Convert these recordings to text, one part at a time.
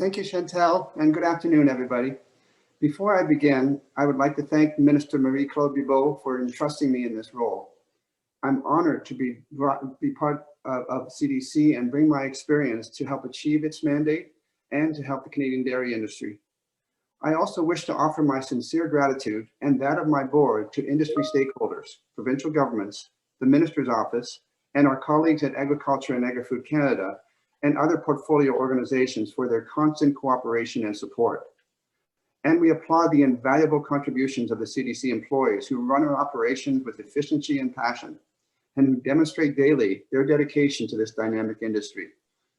Thank you, Chantal, and good afternoon, everybody. Before I begin, I would like to thank Minister Marie-Claude Bibeau for entrusting me in this role. I'm honored to be part of CDC and bring my experience to help achieve its mandate and to help the Canadian dairy industry. I also wish to offer my sincere gratitude and that of my board to industry stakeholders, provincial governments, the Minister's Office, and our colleagues at Agriculture and Agri-Food Canada and other portfolio organizations for their constant cooperation and support. And we applaud the invaluable contributions of the CDC employees who run our operations with efficiency and passion, and who demonstrate daily their dedication to this dynamic industry.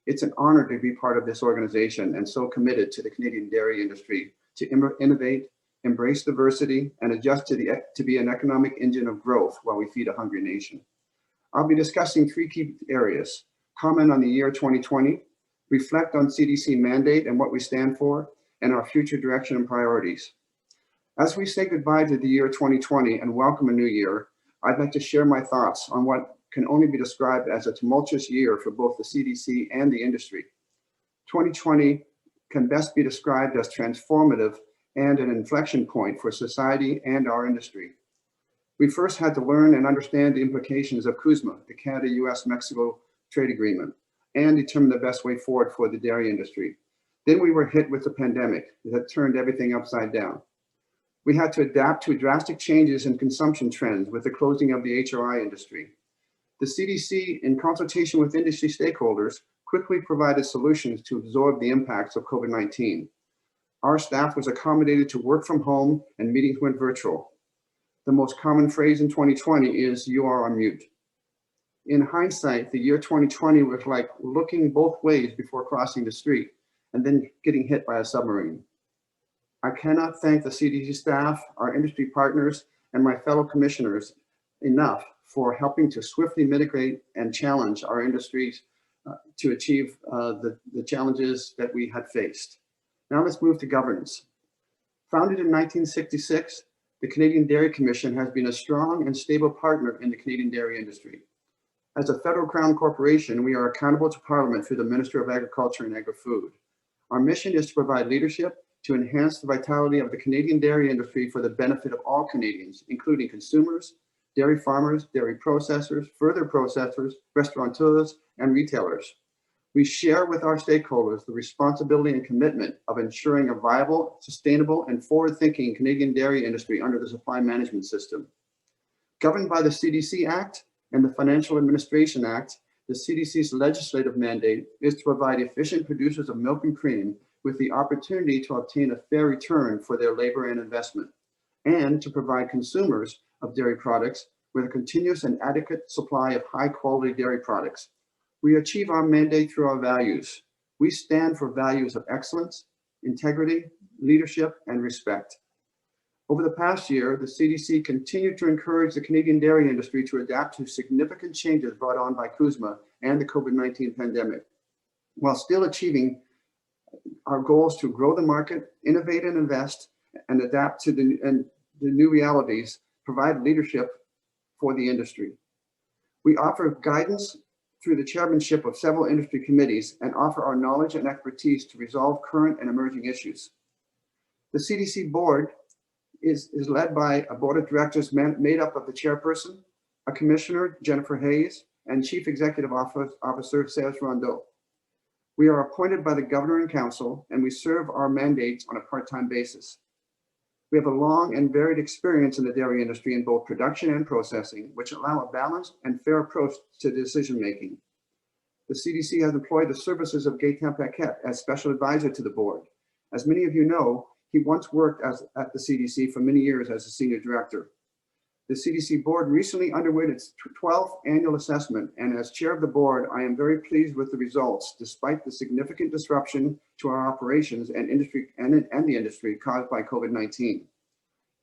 It's an honor to be part of this organization and so committed to the Canadian dairy industry to innovate, embrace diversity, and adjust to be an economic engine of growth while we feed a hungry nation. I'll be discussing three key areas: comment on the year 2020, reflect on CDC mandate and what we stand for, and our future direction and priorities. As we say goodbye to the year 2020 and welcome a new year, I'd like to share my thoughts on what can only be described as a tumultuous year for both the CDC and the industry. 2020 can best be described as transformative and an inflection point for society and our industry. We first had to learn and understand the implications of CUSMA, the Canada-US-Mexico trade agreement, and determine the best way forward for the dairy industry. Then we were hit with the pandemic that turned everything upside down. We had to adapt to drastic changes in consumption trends with the closing of the HRI industry. The CDC, in consultation with industry stakeholders, quickly provided solutions to absorb the impacts of COVID-19. Our staff was accommodated to work from home and meetings went virtual. The most common phrase in 2020 is, "You are on mute." In hindsight, the year 2020 was like looking both ways before crossing the street and then getting hit by a submarine. I cannot thank the CDC staff, our industry partners, and my fellow commissioners enough for helping to swiftly mitigate and challenge our industries to achieve the challenges that we had faced. Now let's move to governance. Founded in 1966, the Canadian Dairy Commission has been a strong and stable partner in the Canadian dairy industry. As a federal crown corporation, we are accountable to Parliament through the Minister of Agriculture and Agri-Food. Our mission is to provide leadership to enhance the vitality of the Canadian dairy industry for the benefit of all Canadians, including consumers, dairy farmers, dairy processors, further processors, restaurateurs, and retailers. We share with our stakeholders the responsibility and commitment of ensuring a viable, sustainable, and forward-thinking Canadian dairy industry under the supply management system. Governed by the CDC Act and the Financial Administration Act, the CDC's legislative mandate is to provide efficient producers of milk and cream with the opportunity to obtain a fair return for their labor and investment, and to provide consumers of dairy products with a continuous and adequate supply of high-quality dairy products. We achieve our mandate through our values. We stand for values of excellence, integrity, leadership, and respect. Over the past year, the CDC continued to encourage the Canadian dairy industry to adapt to significant changes brought on by CUSMA and the COVID-19 pandemic, while still achieving our goals to grow the market, innovate and invest, and adapt to the new realities, provide leadership for the industry. We offer guidance through the chairmanship of several industry committees and offer our knowledge and expertise to resolve current and emerging issues. The CDC board is led by a board of directors made up of the chairperson, a commissioner, Jennifer Hayes, and Chief Executive Officer, Serge Rondeau. We are appointed by the Governor and Council, and we serve our mandates on a part-time basis. We have a long and varied experience in the dairy industry in both production and processing, which allow a balanced and fair approach to decision-making. The CDC has employed the services of Gaëtan Paquette as special advisor to the board. As many of you know, he once worked at the CDC for many years as a senior director. The CDC board recently underwent its 12th annual assessment, and as chair of the board, I am very pleased with the results, despite the significant disruption to our operations and the industry caused by COVID-19.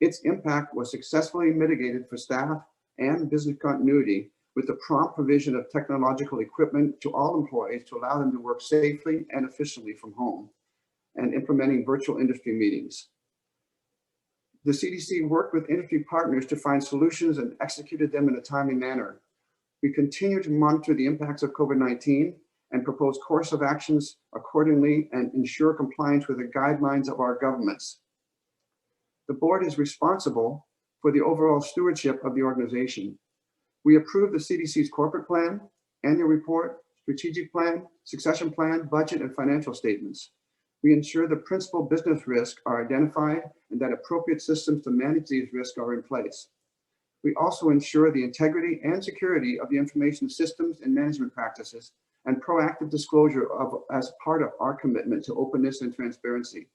Its impact was successfully mitigated for staff and business continuity with the prompt provision of technological equipment to all employees to allow them to work safely and efficiently from home, and implementing virtual industry meetings. The CDC worked with industry partners to find solutions and executed them in a timely manner. We continue to monitor the impacts of COVID-19 and propose course of actions accordingly and ensure compliance with the guidelines of our governments. The board is responsible for the overall stewardship of the organization. We approve the CDC's corporate plan, annual report, strategic plan, succession plan, budget, and financial statements. We ensure the principal business risks are identified and that appropriate systems to manage these risks are in place. We also ensure the integrity and security of the information systems and management practices and proactive disclosure as part of our commitment to openness and transparency.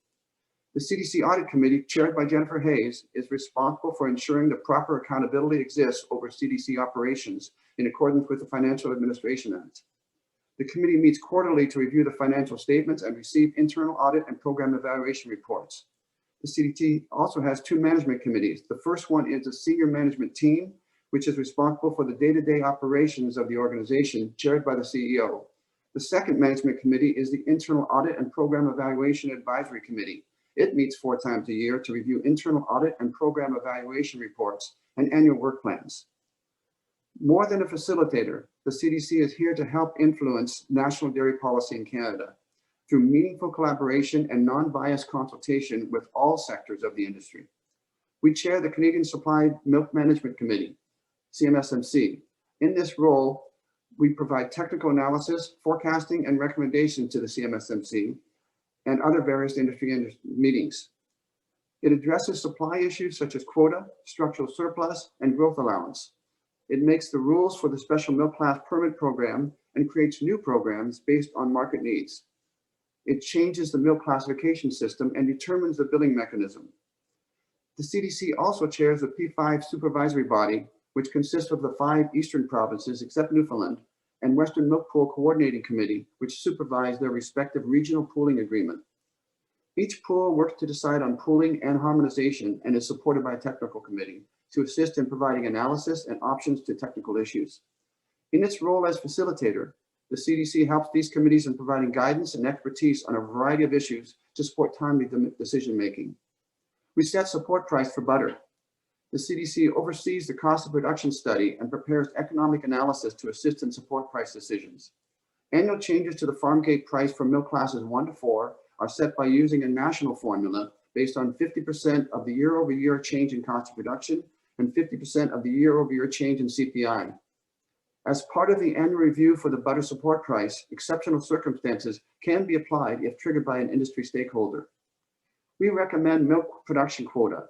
The CDC Audit Committee, chaired by Jennifer Hayes, is responsible for ensuring the proper accountability exists over CDC operations in accordance with the Financial Administration Act. The committee meets quarterly to review the financial statements and receive internal audit and program evaluation reports. The CDC also has two management committees. The first one is the senior management team, which is responsible for the day-to-day operations of the organization, chaired by the CEO. The second management committee is the Internal Audit and Program Evaluation Advisory Committee. It meets 4 times a year to review internal audit and program evaluation reports and annual work plans. More than a facilitator, the CDC is here to help influence national dairy policy in Canada through meaningful collaboration and non-biased consultation with all sectors of the industry. We chair the Canadian Supply Milk Management Committee, CMSMC. In this role, we provide technical analysis, forecasting, and recommendations to the CMSMC and other various industry meetings. It addresses supply issues such as quota, structural surplus, and growth allowance. It makes the rules for the special milk class permit program and creates new programs based on market needs. It changes the milk classification system and determines the billing mechanism. The CDC also chairs the P5 supervisory body, which consists of the 5 eastern provinces except Newfoundland, and Western Milk Pool Coordinating Committee, which supervise their respective regional pooling agreement. Each pool works to decide on pooling and harmonization and is supported by a technical committee to assist in providing analysis and options to technical issues. In its role as facilitator, the CDC helps these committees in providing guidance and expertise on a variety of issues to support timely decision-making. We set support price for butter. The CDC oversees the cost of production study and prepares economic analysis to assist in support price decisions. Annual changes to the farm gate price for milk classes 1 to 4 are set by using a national formula based on 50% of the year-over-year change in cost of production and 50% of the year-over-year change in CPI. As part of the annual review for the butter support price, exceptional circumstances can be applied if triggered by an industry stakeholder. We recommend milk production quota.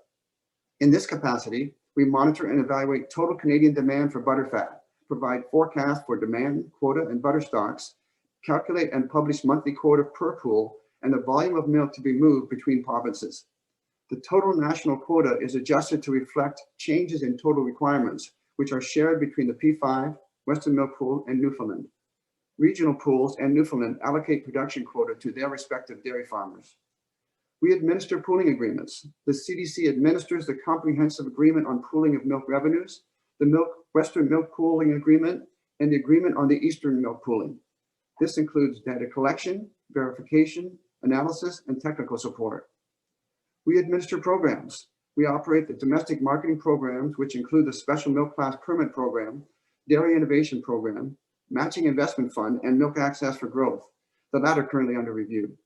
In this capacity, we monitor and evaluate total Canadian demand for butterfat, provide forecasts for demand, quota, and butter stocks, calculate and publish monthly quota per pool, and the volume of milk to be moved between provinces. The total national quota is adjusted to reflect changes in total requirements, which are shared between the P5, Western Milk Pool, and Newfoundland. Regional pools and Newfoundland allocate production quota to their respective dairy farmers. We administer pooling agreements. The CDC administers the comprehensive agreement on pooling of milk revenues, the Western Milk Pooling Agreement, and the agreement on the Eastern Milk Pooling. This includes data collection, verification, analysis, and technical support. We administer programs. We operate the domestic marketing programs, which include the Special Milk Class Permit Program, Dairy Innovation Program, Matching Investment Fund, and Milk Access for Growth, the latter currently under review.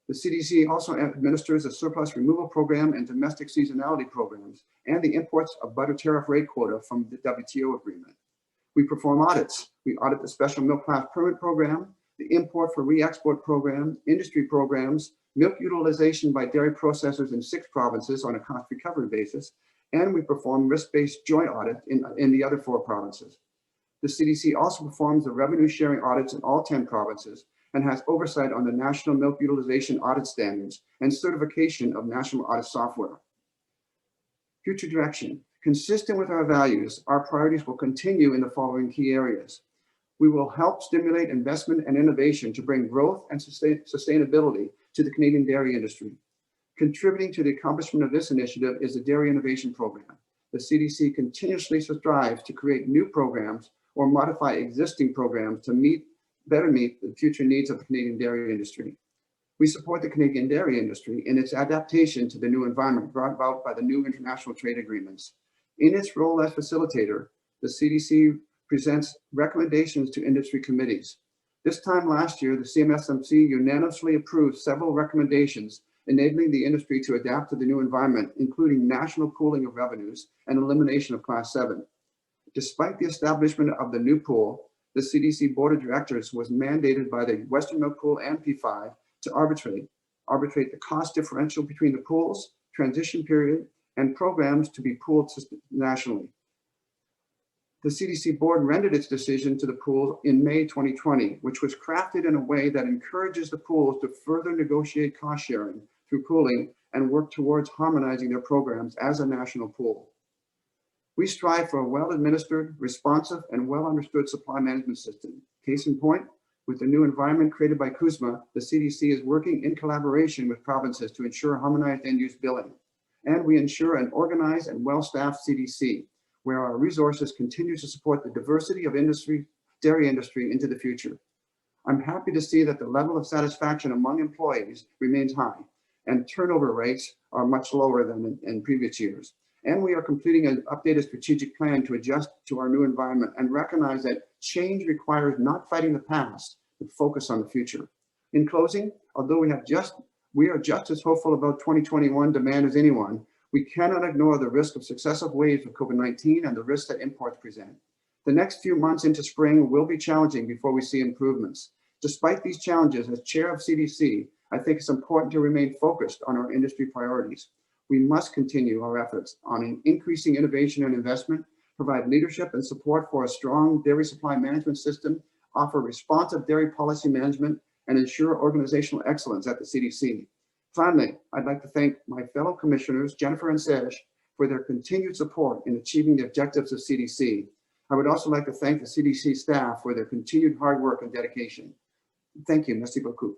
The CDC also administers the surplus removal program and domestic seasonality programs and the imports of butter tariff rate quota from the WTO agreement. We perform audits. We audit the Special Milk Class Permit Program, the Import for Re-Export Program, industry programs, milk utilization by dairy processors in 6 provinces on a cost recovery basis, and we perform risk-based joint audit in the other 4 provinces. The CDC also performs the revenue sharing audits in all 10 provinces and has oversight on the National Milk Utilization Audit Standards and certification of national audit software. Future direction. Consistent with our values, our priorities will continue in the following key areas. We will help stimulate investment and innovation to bring growth and sustainability to the Canadian dairy industry. Contributing to the accomplishment of this initiative is the Dairy Innovation Program. The CDC continuously strives to create new programs or modify existing programs to better meet the future needs of the Canadian dairy industry. We support the Canadian dairy industry in its adaptation to the new environment brought about by the new international trade agreements. In its role as facilitator, the CDC presents recommendations to industry committees. This time last year, the CMSMC unanimously approved several recommendations enabling the industry to adapt to the new environment, including national pooling of revenues and elimination of Class 7. Despite the establishment of the new pool, the CDC Board of Directors was mandated by the Western Milk Pool and P5 to arbitrate the cost differential between the pools, transition period, and programs to be pooled nationally. The CDC board rendered its decision to the pool in May 2020, which was crafted in a way that encourages the pools to further negotiate cost sharing through pooling and work towards harmonizing their programs as a national pool. We strive for a well-administered, responsive, and well-understood supply management system. Case in point, with the new environment created by CUSMA, the CDC is working in collaboration with provinces to ensure harmonized end-use billing. And we ensure an organized and well-staffed CDC, where our resources continue to support the diversity of dairy industry into the future. I'm happy to see that the level of satisfaction among employees remains high, and turnover rates are much lower than in previous years. And we are completing an updated strategic plan to adjust to our new environment and recognize that change requires not fighting the past, but focus on the future. In closing, although we are just as hopeful about 2021 demand as anyone, we cannot ignore the risk of successive waves of COVID-19 and the risks that imports present. The next few months into spring will be challenging before we see improvements. Despite these challenges, as chair of CDC, I think it's important to remain focused on our industry priorities. We must continue our efforts on increasing innovation and investment, provide leadership and support for a strong dairy supply management system, offer responsive dairy policy management, and ensure organizational excellence at the CDC. Finally, I'd like to thank my fellow commissioners, Jennifer and Serge, for their continued support in achieving the objectives of CDC. I would also like to thank the CDC staff for their continued hard work and dedication. Thank you. Merci beaucoup.